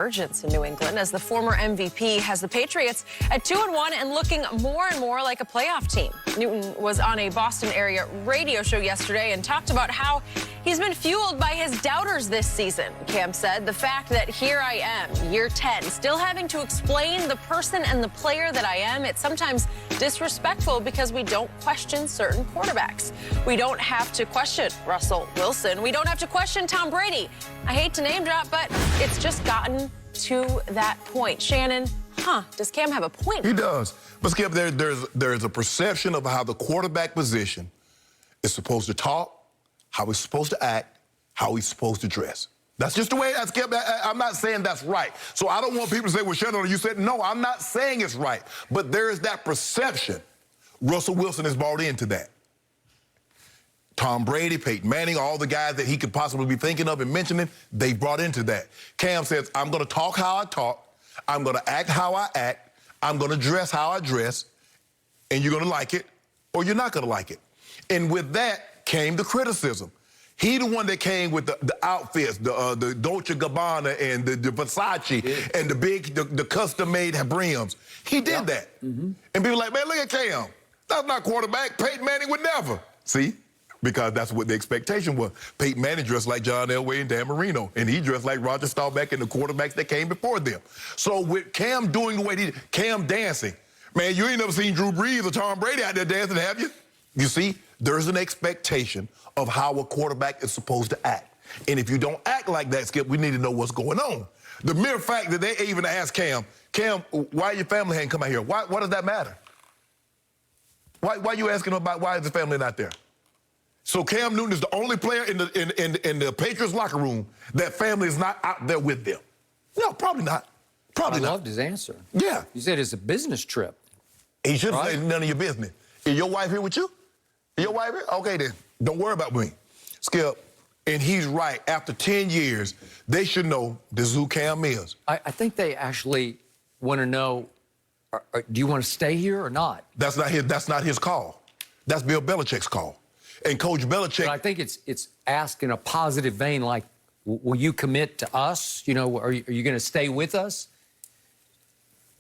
Urgence in New England as the former MVP has the Patriots at 2-1 and looking more and more like a playoff team. Newton was on a Boston area radio show yesterday and talked about how he's been fueled by his doubters this season. Cam said the fact that here I am, year 10, still having to explain the person and the player that I am, it's sometimes disrespectful because we don't question certain quarterbacks. We don't have to question Russell Wilson. We don't have to question Tom Brady. I hate to name drop, but it's just gotten to that point. Shannon, does Cam have a point? He does. But Skip, there's a perception of how the quarterback position is supposed to talk, how he's supposed to act, how he's supposed to dress. That's just the way that's Skip. I'm not saying that's right. So I don't want people to say, well, Shannon, you said, no, I'm not saying it's right. But there is that perception. Russell Wilson has bought into that. Tom Brady, Peyton Manning, all the guys that he could possibly be thinking of and mentioning, they brought into that. Cam says, I'm going to talk how I talk. I'm going to act how I act. I'm going to dress how I dress. And you're going to like it or you're not going to like it. And with that came the criticism. He the one that came with the outfits, the Dolce & Gabbana and the Versace and the custom-made brims. He did that. And people like, man, look at Cam. That's not quarterback. Peyton Manning would never. See? Because that's what the expectation was. Peyton Manning dressed like John Elway and Dan Marino, and he dressed like Roger Staubach and the quarterbacks that came before them. So with Cam doing the way he did, Cam dancing, man, you ain't never seen Drew Brees or Tom Brady out there dancing, have you? You see, there's an expectation of how a quarterback is supposed to act. And if you don't act like that, Skip, we need to know what's going on. The mere fact that they even asked Cam, why your family hadn't come out here? Why does that matter? Why you asking about why is the family not there? So Cam Newton is the only player in the Patriots locker room that family is not out there with them. No, probably not. Probably not. I loved his answer. Yeah. He said it's a business trip. He should say none of your business. Is your wife here with you? Is your wife here? Okay, then. Don't worry about me. Skip, and he's right. After 10 years, they should know this is who Cam is. I think they actually want to know, do you want to stay here or not? That's not his call. That's Bill Belichick's call. And Coach Belichick... But I think it's asked in a positive vein, like, will you commit to us? You know, are you going to stay with us?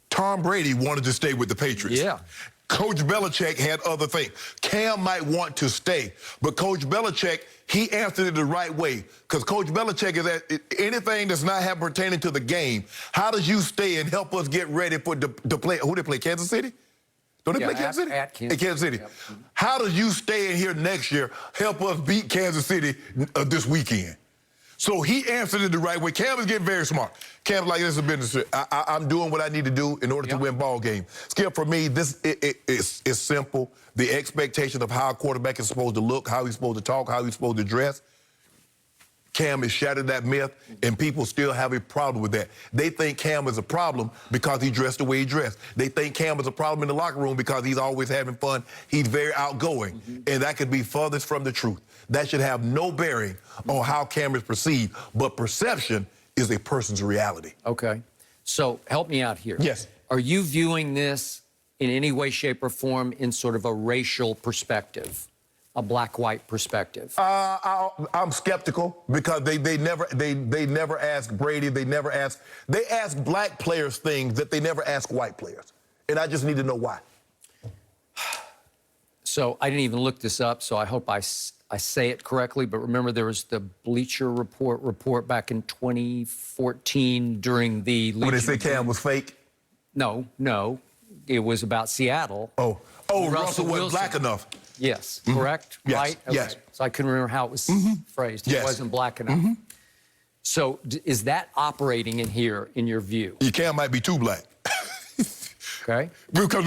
Tom Brady wanted to stay with the Patriots. Yeah. Coach Belichick had other things. Cam might want to stay, but Coach Belichick, he answered it the right way. Because Coach Belichick is at anything that's not pertaining to the game. How does you stay and help us get ready for the play? Who they play? Kansas City? Don't they play Kansas City? At Kansas City. Yep. How does you stay in here next year, help us beat Kansas City this weekend? So he answered it the right way. Cam is getting very smart. Cam's like, this is a business trip. I'm doing what I need to do in order to win ball game. Skip, for me, this is simple. The expectation of how a quarterback is supposed to look, how he's supposed to talk, how he's supposed to dress. Cam has shattered that myth, and people still have a problem with that. They think Cam is a problem because he dressed the way he dressed. They think Cam is a problem in the locker room because he's always having fun. He's very outgoing, and that could be furthest from the truth. That should have no bearing on how Cam is perceived, but perception is a person's reality. Okay. So help me out here. Yes. Are you viewing this in any way, shape, or form in sort of a racial perspective? A black-white perspective? I'm skeptical because they never ask Brady. They ask black players things that they never ask white players, and I just need to know why. So I didn't even look this up, so I hope I say it correctly. But remember, there was the Bleacher Report back in 2014 during the when they said Cam was fake. No, it was about Seattle. Russell wasn't black enough. Yes, correct? Yes, right? Okay. yes. So I couldn't remember how it was phrased. He wasn't black enough. So is that operating in here, in your view? Your Cam might be too black. Okay. Because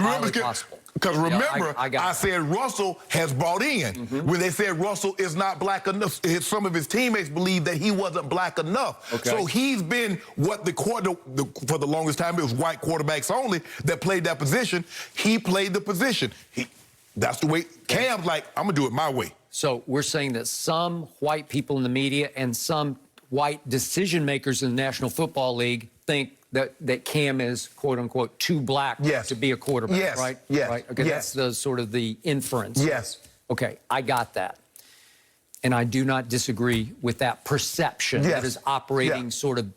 remember, I said Russell has bought in. When they said Russell is not black enough, some of his teammates believed that he wasn't black enough. Okay. So he's been what for the longest time, it was white quarterbacks only that played that position. He played the position. That's the way. Cam's like, I'm going to do it my way. So we're saying that some white people in the media and some white decision makers in the National Football League think that Cam is, quote unquote, too black to be a quarterback, right? Yes. Right? Okay, that's the sort of the inference. Yes. Okay, I got that. And I do not disagree with that perception that is operating sort of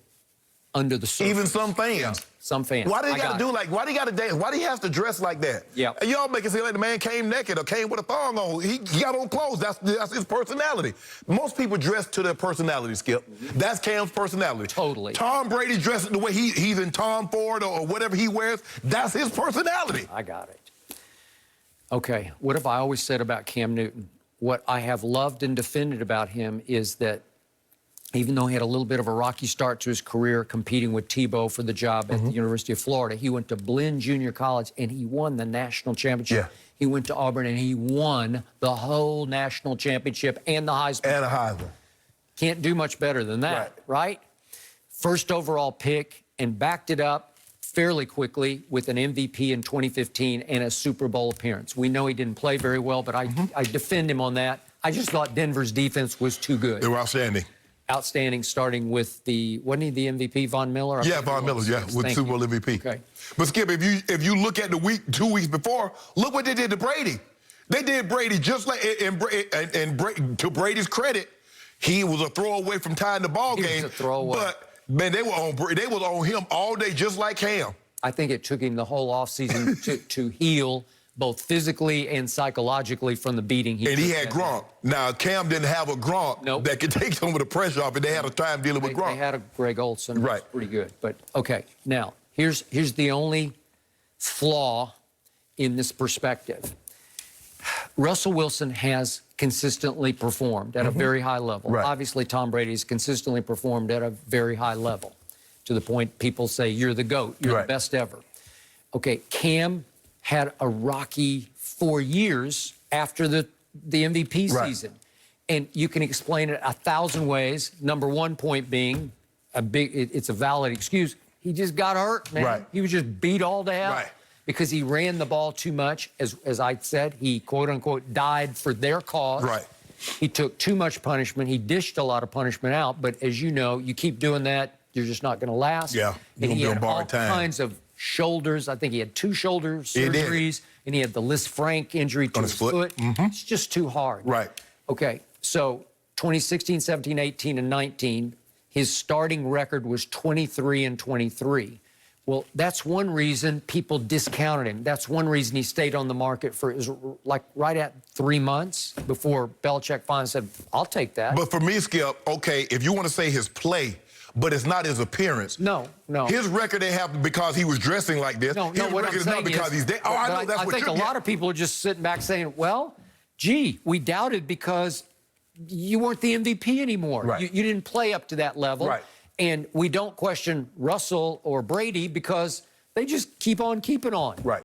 under the surface. Even some fans. Yeah, some fans. Why do they got to do like, why do you got to dance? Why do you have to dress like that? Yeah. And y'all make it seem like the man came naked or came with a thong on. He got on clothes. That's his personality. Most people dress to their personality, Skip. That's Cam's personality. Totally. Tom Brady dresses the way he's in Tom Ford or whatever he wears. That's his personality. I got it. Okay, what have I always said about Cam Newton? What I have loved and defended about him is that even though he had a little bit of a rocky start to his career competing with Tebow for the job at the University of Florida, he went to Blinn Junior College and he won the national championship. Yeah. He went to Auburn and he won the whole national championship and the Heisman. And a Heisman. Can't do much better than that, right? First overall pick and backed it up fairly quickly with an MVP in 2015 and a Super Bowl appearance. We know he didn't play very well, but I defend him on that. I just thought Denver's defense was too good. They were outstanding. Outstanding, starting with wasn't he the MVP, Von Miller? Yeah, Von Miller, yeah, with Super Bowl MVP. Okay. But Skip, if you look at the 2 weeks before, look what they did to Brady. They did Brady just like, and to Brady's credit, he was a throwaway from tying the ball game. He was a throwaway. But man, they was on him all day, just like Cam. I think it took him the whole offseason to heal, both physically and psychologically, from the beating he took. And he had Gronk. Now, Cam didn't have a Gronk that could take some of the pressure off, and they had a time dealing with Gronk. They had a Greg Olson, who was pretty good. But, okay, now, here's the only flaw in this perspective. Russell Wilson has consistently performed at a very high level. Obviously, Tom Brady has consistently performed at a very high level, to the point people say, you're the GOAT, you're the best ever. Okay, Cam had a rocky 4 years after the MVP season. And you can explain it 1,000 ways. Number one point being, it's a valid excuse, he just got hurt, man. He was just beat all to hell. Because he ran the ball too much. As I said, he, quote unquote, died for their cause. He took too much punishment. He dished a lot of punishment out. But as you know, you keep doing that, you're just not going to last. Yeah, and he had all kinds of shoulders. I think he had 2 shoulder surgeries. And he had the Lisfranc injury to his foot. It's just too hard. Okay, so 2016, 17, 18, and 19, his starting record was 23-23. Well, that's one reason people discounted him. That's one reason he stayed on the market for, like, right at 3 months before Belichick finally said, I'll take that. But for me, Skip, okay, if you want to say his play, but it's not his appearance. No. His record ain't happened because he was dressing like this. His record is not because he's dead. Oh, I know that's what I think a lot of people are just sitting back saying, well, gee, we doubted because you weren't the MVP anymore. You didn't play up to that level. And we don't question Russell or Brady because they just keep on keeping on.